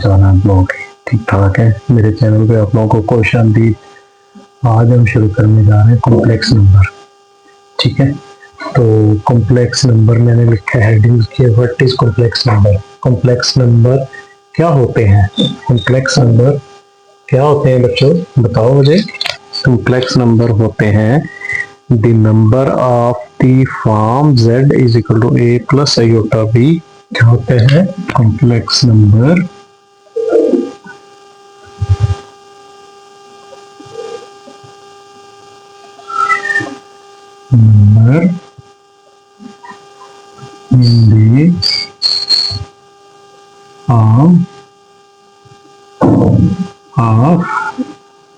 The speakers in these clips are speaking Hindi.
हाल आप लोगों के? ठीक ठाक है। मेरे चैनल पे आप लोगों को खुश आमदीद। आज हम शुरू करने जा रहे हैं कॉम्प्लेक्स नंबर। ठीक है, तो कॉम्प्लेक्स नंबर मैंने लिखा है हेडिंग की, what is complex number. Complex number क्या होते हैं? कॉम्प्लेक्स नंबर क्या होते हैं बच्चों, बताओ मुझे। कॉम्प्लेक्स नंबर होते हैं the number of the form z is equal to a plus iota b। क्या होते हैं complex number? Number in the form of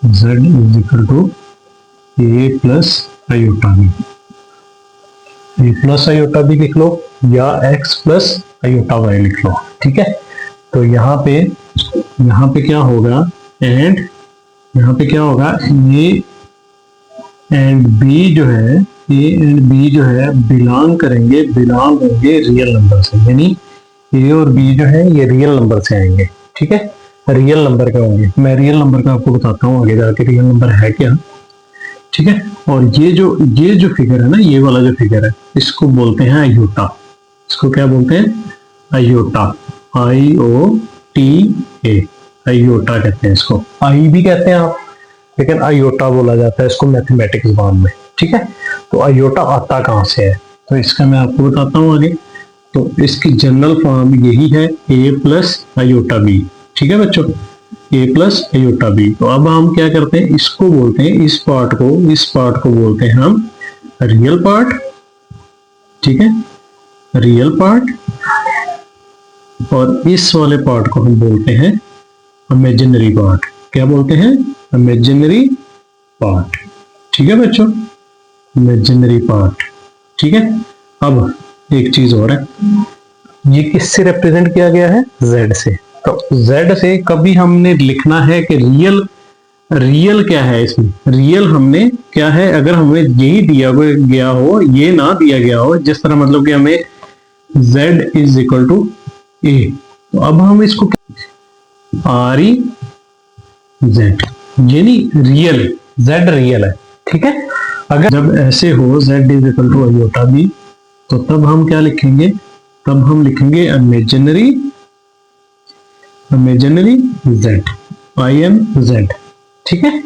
z is equal to a plus iota b। a plus iota b लिख लो या x प्लस आयोटा y लिख लो। ठीक है, तो यहाँ पे क्या होगा, एंड यहाँ पे क्या होगा, a एंड b जो है, a एंड b जो है बिलोंग होंगे रियल नंबर से, यानी a और b जो है ये रियल नंबर से आएंगे। ठीक है, रियल नंबर क्या होंगे, मैं रियल नंबर का आपको बताता हूँ आगे जाके रियल नंबर है क्या। ठीक है, और ये जो फिगर है ना, ये वाला जो फिगर है, इसको बोलते हैं आयोटा। इसको क्या बोलते हैं? आयोटा, IOTA, आयोटा कहते हैं इसको। आई भी कहते हैं आप, लेकिन आयोटा बोला जाता है इसको मैथमेटिक्स ज़बान में। ठीक है, तो आयोटा आता कहाँ से है, तो इसका मैं आपको बताता हूँ आगे। तो इसकी जनरल फॉर्म यही है, a प्लस आयोटा b। ठीक है बच्चों, a प्लस आयोटा b। तो अब हम क्या करते हैं, इसको बोलते हैं, इस पार्ट को बोलते हैं हम रियल पार्ट। ठीक है, रियल पार्ट, और इस वाले पार्ट को हम बोलते हैं इमेजिनरी पार्ट। क्या बोलते हैं? Imaginary part. ठीक है बच्चों, इमेजिनरी पार्ट। ठीक है, अब एक चीज और है, ये किससे रिप्रेजेंट किया गया है? z से। तो z से कभी हमने लिखना है कि रियल क्या है इसमें, रियल हमने क्या है, अगर हमें यही दिया गया हो, ये ना दिया गया हो, जिस तरह मतलब कि हमें z is equal to a, तो अब हम इसको REZ, यानी रियल, z रियल है। ठीक है, अगर जब ऐसे हो z is equal to iota b, तो तब हम क्या लिखेंगे, तब हम लिखेंगे इमेजिनरी z, IMZ। ठीक है,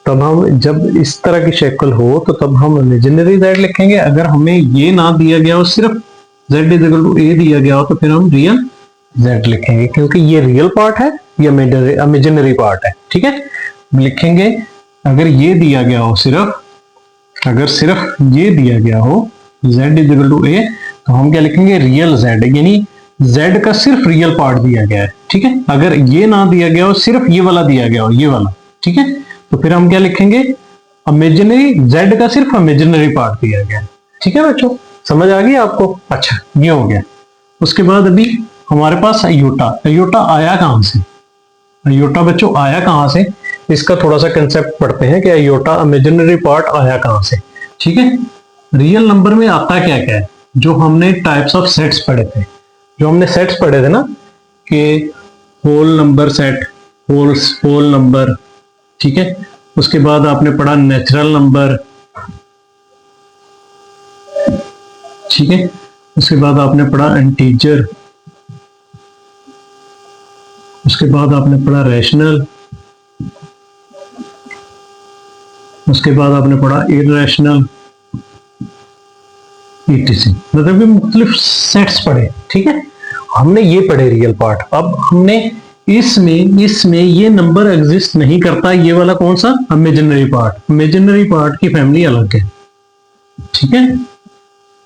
तब हम जब इस तरह की शक्ल हो तो तब हम इमेजिनरी z लिखेंगे। अगर हमें ये ना दिया गया हो, सिर्फ z is equal to a दिया गया हो, तो फिर हम रियल z लिखेंगे, क्योंकि ये रियल पार्ट है, ये इमेजिनरी पार्ट है। ठीक है, लिखेंगे अगर ये दिया गया हो, अगर सिर्फ ये दिया गया हो z is equal to a, तो हम क्या लिखेंगे, रियल z, यानी z का सिर्फ रियल पार्ट दिया गया है। ठीक है, अगर ये ना दिया गया हो, सिर्फ ये वाला दिया गया हो, ये वाला, ठीक है, तो फिर हम क्या लिखेंगे, इमेजिनरी z का सिर्फ इमेजिनरी पार्ट दिया गया है। ठीक है बच्चों, समझ आ गई आपको? अच्छा, ये हो गया। उसके बाद अभी हमारे पास आयोटा आया कहां से? आयोटा बच्चों आया कहां से, इसका थोड़ा सा कंसेप्ट पढ़ते हैं कि आयोटा इमेजिनरी पार्ट आया कहां से। ठीक है, रियल नंबर में आता क्या क्या है, जो हमने टाइप्स ऑफ सेट्स पढ़े थे, ना, कि whole number set, whole number. ठीक है, उसके बाद आपने पढ़ा नेचुरल नंबर। ठीक है, उसके बाद आपने पढ़ा इंटीजर, उसके बाद आपने पढ़ा रैशनल, उसके बाद आपने पढ़ा इररेशनल, etc। मतलब कि मुख्तलिफ सेट्स पढ़े। ठीक है, हमने ये पढ़े रियल पार्ट। अब हमने इसमें ये नंबर एग्जिस्ट नहीं करता, ये वाला कौन सा, इमेजिनरी पार्ट। इमेजिनरी पार्ट की फैमिली अलग है। ठीक है,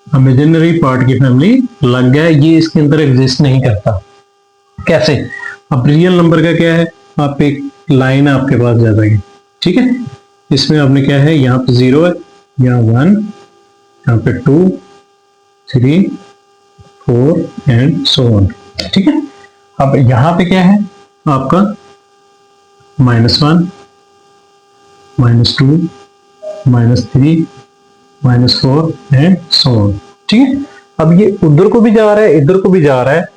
इमेजिनरी पार्ट की फैमिली अलग है, ये इसके अंदर एग्जिस्ट नहीं करता। कैसे? अब रियल नंबर का क्या है, आप एक लाइन है आपके पास ज्यादा की। ठीक है, इसमें आपने क्या है, यहाँ पे 0 है, यहाँ 1, यहाँ पे 2, 3, 4 एंड सो ऑन। ठीक है, अब यहाँ पे क्या है आपका -1, -2, -3, -4 एंड सो ऑन। ठीक है, अब ये उधर को भी जा रहा है, इधर को भी जा रहा है,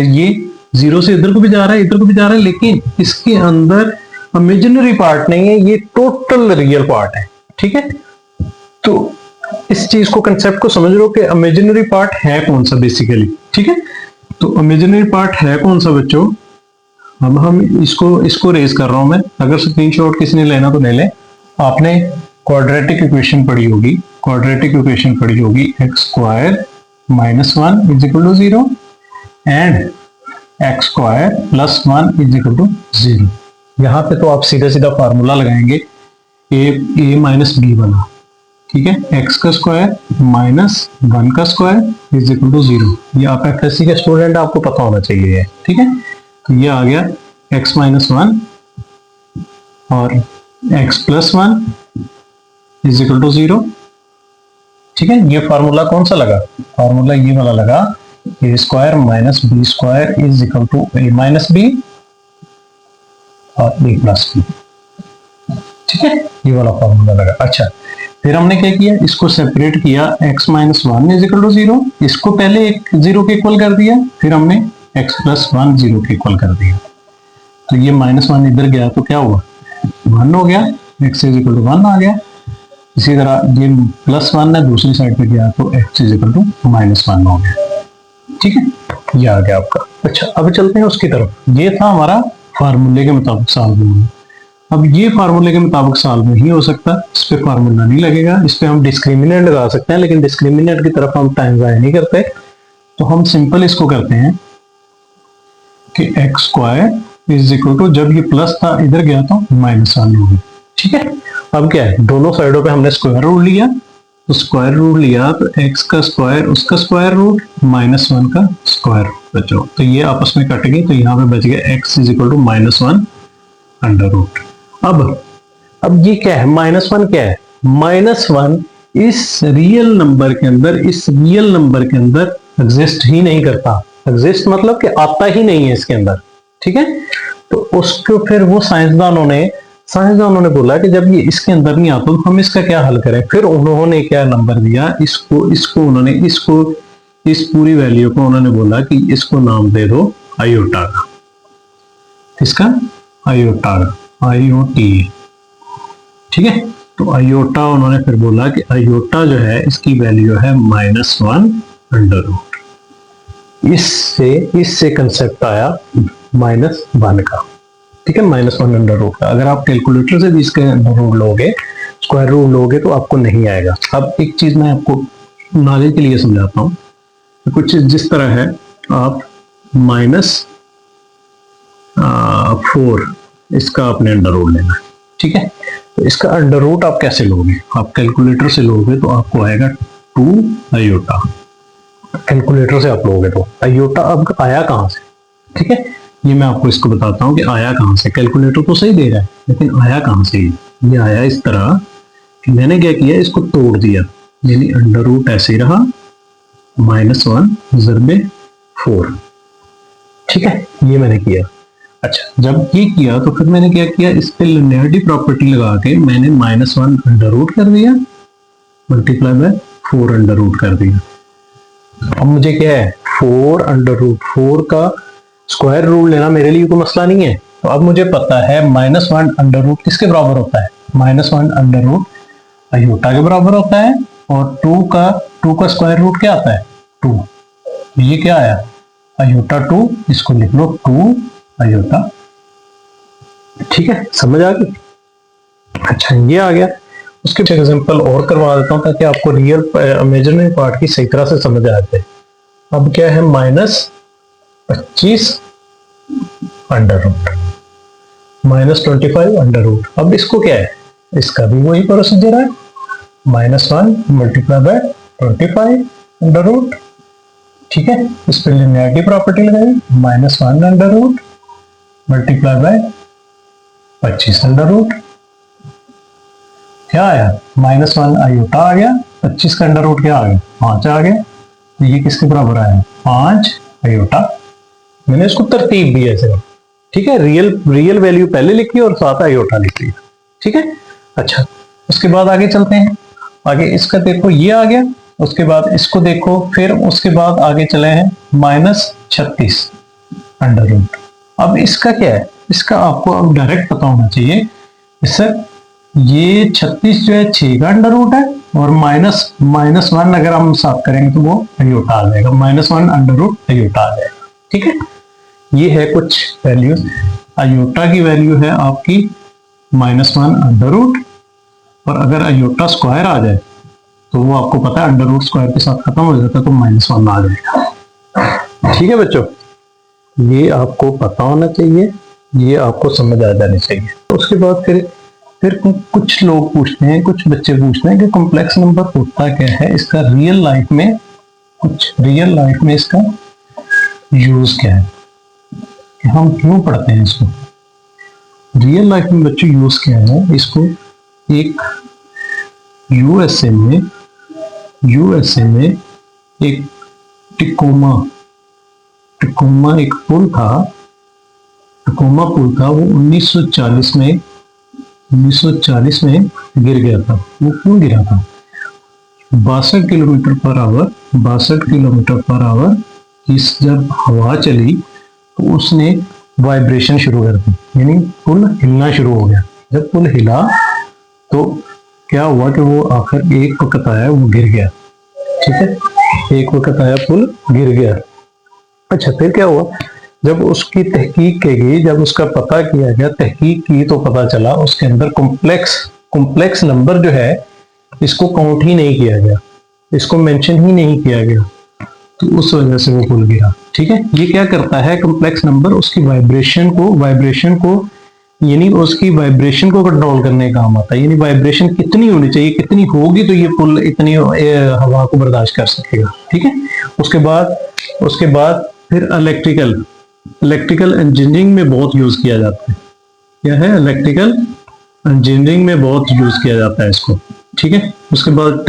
ये जीरो से इधर को भी जा रहा है, इधर को भी जा रहा है, लेकिन इसके अंदर इमेजिनरी पार्ट नहीं है, ये टोटल रियल पार्ट है। ठीक है, तो इस चीज को, कंसेप्ट को समझ लो कि इमेजिनरी पार्ट है कौन सा बेसिकली। ठीक है, तो इमेजिनरी पार्ट है कौन सा बच्चों, अब हम इसको रेज कर रहा हूं मैं। अगर स्क्रीनशॉट किसी ने लेना तो ले ले। आपने क्वाड्रेटिक इक्वेशन पढ़ी होगी, X square minus 1 is equal to 0 and X square plus 1 is equal to 0। यहां पे तो आप सीधा सीधा फार्मूला लगाएंगे ए माइनस बी बना। ठीक है, एक्स का स्क्वायर माइनस 1 का स्क्वायर इज इक्वल टू 0। ये आप एफएससी के स्टूडेंट, आपको पता होना चाहिए। ठीक है, तो ये आ गया x माइनस 1 और x plus 1 is equal to 0। ठीक है, ये फार्मूला कौन सा लगा, फार्मूला ये वाला लगा, a square minus b square is equal to a minus b और ए प्लस बी। ठीक है, ये वाला फार्मूला लगा। अच्छा, फिर हमने क्या किया, इसको सेपरेट किया, x minus 1 is equal to 0, इसको पहले एक 0 के इक्वल कर दिया, फिर हमने x प्लस 1 0 के इक्वल कर दिया। तो ये माइनस 1 इधर गया तो क्या हुआ, 1 हो गया, x इज इक्वल टू 1 आ गया। इसी तरह ये प्लस 1 है, दूसरी साइड पे गया तो x is equal to minus 1 हो गया। ठीक है, ये आ गया आपका। अच्छा, अब चलते हैं उसकी तरफ। ये था हमारा फार्मूले के मुताबिक सॉल्व होना। अब ये फार्मूले के मुताबिक सॉल्व नहीं हो सकता, इस पे फार्मूला नहीं लगेगा, इस पे हम डिस्क्रिमिनेंट लगा सकते हैं, लेकिन डिस्क्रिमिनेंट की तरफ हम टाइम जाया नहीं करते। तो हम सिंपल इसको करते हैं कि X square is equal to, जब ये प्लस था इधर गया तो माइनस 1 हो गया। ठीक है, अब क्या है, दोनों साइडों पे हमने स्क्वायर रूट लिया, तो स्क्वायर रूट लिया तो एक्स का स्क्वायर उसका स्क्वायर रूट माइनस 1 का स्क्वायर रूट बचो, तो ये आपस में कट गई, तो यहाँ पे बच गया X is equal to minus 1 under root. अब ये क्या है, माइनस 1 क्या है, माइनस 1 इस रियल नंबर के अंदर एग्जिस्ट ही नहीं करता। एग्जिस्ट मतलब कि आता ही नहीं है इसके अंदर। ठीक है, तो उसको फिर वो साइंसदानों ने बोला कि जब ये इसके अंदर नहीं आता तो हम इसका क्या हल करें। फिर उन्होंने क्या नंबर दिया, इसको इस पूरी वैल्यू को उन्होंने बोला कि इसको नाम दे दो आयोटा का। इसका आयोटा का, IOT। ठीक है, तो आयोटा उन्होंने फिर बोला कि आयोटा जो है इसकी वैल्यू है माइनस 1 अंडर रूट। इससे कंसेप्ट आया माइनस 1 का। ठीक है, माइनस 1 अंडर रूट का। अगर आप कैलकुलेटर से भी इसके रूट लोगे, स्क्वायर रूट लोगे, तो आपको नहीं आएगा। अब एक चीज मैं आपको नॉलेज के लिए समझाता हूँ। तो कुछ जिस तरह है, आप माइनस 4 इसका आपने अंडर रूट लेना है। ठीक है, तो इसका अंडर रूट आप कैसे लोगे, आप कैलकुलेटर से लोगे तो आपको आएगा 2 आयोटा। कैलकुलेटर से आप लोगे तो आयोटा अब आया कहां से। ठीक है, ये मैं आपको इसको बताता हूं कि आया कहां से। कैलकुलेटर तो सही दे रहा है, लेकिन आया कहां से। ये आया इस तरह कि मैंने क्या किया, इसको तोड़ दिया, यानी अंडर रूट ऐसे ही रहा, माइनस 1 ज़रबे 4। ठीक है, ये मैंने किया। अच्छा, जब ये किया तो फिर मैंने क्या किया, इस पे लिनियरिटी प्रॉपर्टी लगा के मैंने माइनस 1 अंडर रूट कर दिया, मल्टीप्लाई बाय 4 अंडर रूट कर दिया। अब मुझे क्या है, 4 अंडर रूट 4 का स्क्वायर रूट लेना मेरे लिए कोई मसला नहीं है। तो अब मुझे पता है माइनस 1 अंडर रूट किसके बराबर होता है, माइनस 1 अंडर रूट आयोटा के बराबर होता है। और 2 का स्क्वायर रूट क्या आता है, 2। ये क्या आया, आयोटा 2, इसको लिख लो 2 आयोटा। ठीक है, समझ आ गई। अच्छा, ये आ गया। उसके एग्जांपल और करवा देता हूं ताकि आपको रियल इमेजिनरी पार्ट की सही तरह से समझ आ जाए। अब क्या है, minus 25 under root, minus 25 under root. अब इसको क्या है, इसका भी वही प्रोसीजर है, minus 1 multiply by 25 under root. ठीक है, इस पर लिनियरिटी प्रॉपर्टी लगाई, minus 1 under root multiply by 25 under root. क्या आया, माइनस 1 आयोटा आ गया, 25 का अंडर रूट क्या आ गया, 5 आ गया। तो ये किसके बराबर आया, 5 आयोटा। मैंने इसको तरतीब दी ऐसे। ठीक है, रियल वैल्यू पहले लिखी और साथ आयोटा लिख लिया। ठीक है, अच्छा, उसके बाद आगे चलते हैं। आगे इसका देखो, ये आ गया, उसके बाद इसको देखो, फिर उसके बाद आगे चले हैं माइनस 36। Under root. अब इसका क्या है, इसका आपको अब डायरेक्ट पता होना चाहिए। इससे ये 36 जो है 6 का अंडर रूट है, और -1 अगर हम साफ करेंगे तो वो अयोटा आ जाएगा, -1 अंडर रूट अयोटा आ जाएगा। ठीक है, ये है कुछ वैल्यूज। अयोटा की वैल्यू है आपकी -1 अंडर रूट, और अगर अयोटा स्क्वायर आ जाए तो वो आपको पता है अंडर रूट स्क्वायर के साथ खत्म हो जाता है, तो -1 आ जाएगा। ठीक है बच्चों, ये आपको पता होना चाहिए, ये आपको समझ आ जानी चाहिए। उसके बाद फिर कुछ लोग पूछते हैं, कुछ बच्चे पूछते हैं कि कॉम्प्लेक्स नंबर होता क्या है, इसका रियल लाइफ में इसका यूज क्या है, कि हम क्यों पढ़ते हैं इसको। रियल लाइफ में बच्चों यूज क्या है, इसको एक यूएसए में एक टिकोमा एक पुल था, वो 1940 में गिर गया था। वो क्यों गिरा था? 62 किलोमीटर पर आवर इस जब हवा चली तो उसने वाइब्रेशन शुरू कर दी, यानी पुल हिलना शुरू हो गया। जब पुल हिला तो क्या हुआ कि वो आखिर एक वक्त आया वो गिर गया। ठीक है, एक वक्त आया पुल गिर गया। अच्छा, फिर क्या हुआ, जब उसकी तहकीक की गई, जब उसका पता किया गया, तहकीक की, तो पता चला उसके अंदर कॉम्प्लेक्स नंबर जो है इसको काउंट ही नहीं किया गया, इसको मेंशन ही नहीं किया गया, तो उस वजह से वो पुल गिरा। ठीक है, ये क्या करता है, कॉम्प्लेक्स नंबर उसकी वाइब्रेशन को यानी उसकी वाइब्रेशन को कंट्रोल करने का काम आता है। यानी वाइब्रेशन कितनी होनी चाहिए, कितनी होगी तो ये पुल इतनी हवा को बर्दाश्त कर सकेगा। ठीक है, उसके बाद फिर इलेक्ट्रिकल इंजीनियरिंग में बहुत यूज किया जाता है। क्या है? इलेक्ट्रिकल इंजीनियरिंग में बहुत यूज किया जाता है इसको। ठीक है, उसके बाद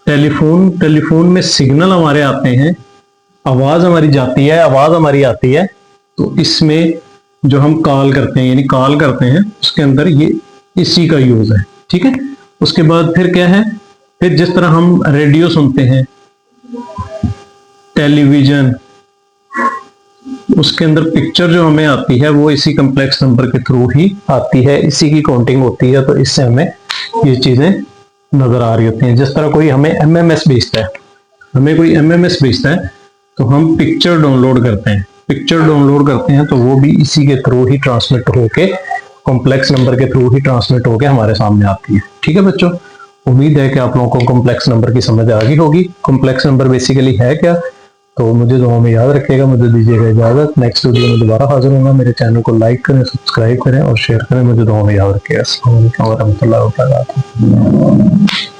टेलीफोन में सिग्नल हमारे आते हैं, आवाज हमारी जाती है, आवाज हमारी आती है, तो इसमें जो हम कॉल करते हैं, यानी कॉल करते हैं, उसके अंदर ये इसी का यूज है। ठीक है, उसके बाद फिर क्या है, फिर जिस तरह हम रेडियो सुनते हैं, टेलीविजन, उसके अंदर पिक्चर जो हमें आती है वो इसी कॉम्प्लेक्स नंबर के थ्रू ही आती है, इसी की काउंटिंग होती है, तो इससे हमें ये चीजें नजर आ रही होती हैं। जिस तरह कोई हमें एमएमएस भेजता है, तो हम पिक्चर डाउनलोड करते हैं, तो वो भी इसी के थ्रू ही ट्रांसमिट होके, कॉम्प्लेक्स नंबर के थ्रू ही ट्रांसमिट होके हमारे सामने आती है। ठीक है बच्चों, उम्मीद है कि आप लोगों को कॉम्प्लेक्स नंबर की समझ आ गई होगी। कॉम्प्लेक्स नंबर बेसिकली है क्या, तो मुझे दुआ में याद रखिएगा। मुझे दीजिएगा इजाजत, नेक्स्ट वीडियो में दोबारा हाजिर होऊंगा। मेरे चैनल को लाइक करें, सब्सक्राइब करें और शेयर करें। मुझे दुआ में याद रखिएगा। अस्सलाम वालेकुम व रहमतुल्लाहि व बरकातहू।